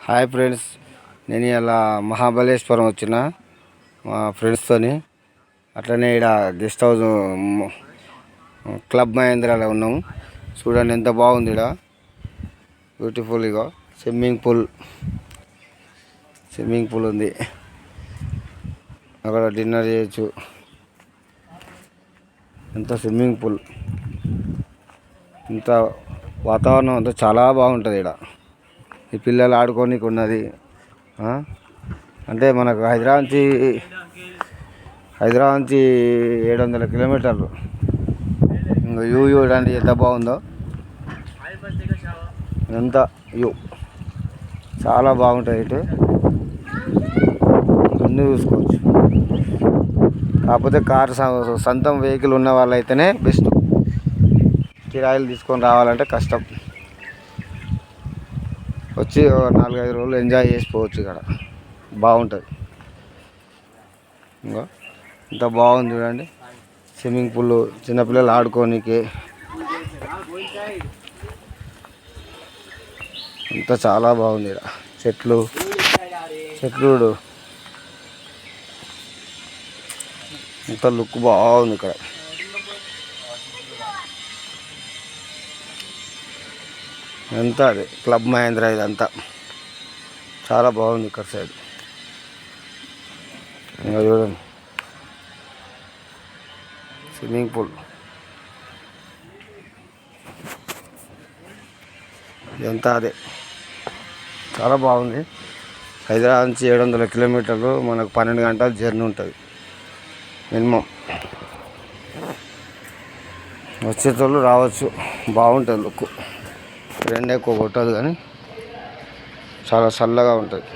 Hi friends, నేను ఇలా మహాబలేశ్వరం వచ్చిన మా ఫ్రెండ్స్తోని. అట్లనే ఇక్కడ గెస్ట్ హౌస్ క్లబ్ మహేంద్రాలో ఉన్నాము. చూడండి ఎంత బాగుంది ఇక్కడ, బ్యూటిఫుల్గా. స్విమ్మింగ్ పూల్ ఉంది. అక్కడ డిన్నర్ చేయొచ్చు. ఎంత స్విమ్మింగ్ పూల్, ఇంత వాతావరణం అంతా చాలా బాగుంటుంది ఇక్కడ. ఈ పిల్లలు ఆడుకోనికి ఉన్నది. అంటే మనకు హైదరాబాద్ నుంచి 700 కిలోమీటర్లు. ఇంకా యూ చూడండి ఎంత బాగుందో, ఎంత యూ చాలా బాగుంటుంది. ఇటు అన్నీ చూసుకోవచ్చు. కాకపోతే కారు సొంతం వెహికల్ ఉన్న వాళ్ళైతేనే బెస్ట్. కిరాయిలు తీసుకొని రావాలంటే కష్టం. వచ్చి 4-5 రోజులు ఎంజాయ్ చేసిపోవచ్చు. ఇక్కడ బాగుంటుంది. ఇంకా ఇంత బాగుంది చూడండి. స్విమ్మింగ్ పూల్, చిన్నపిల్లలు ఆడుకోనికి ఇంత చాలా బాగుంది. ఇక్కడ చెట్లు ఇంత లుక్ బాగుంది. ఇక్కడ ఎంత అది క్లబ్ మహేంద్ర, ఇదంతా చాలా బాగుంది. ఇక్కడ సైడ్ ఇంకా చూడండి స్విమ్మింగ్ పూల్, ఇదంతా అదే చాలా బాగుంది. హైదరాబాద్ నుంచి 700 కిలోమీటర్లు, మనకు 12 గంటల జర్నీ ఉంటుంది మినిమం. వచ్చేటోళ్ళు రావచ్చు, బాగుంటుంది లుక్. ఎండ ఎక్కువ కొట్టదు కానీ చాలా చల్లగా ఉంటుంది.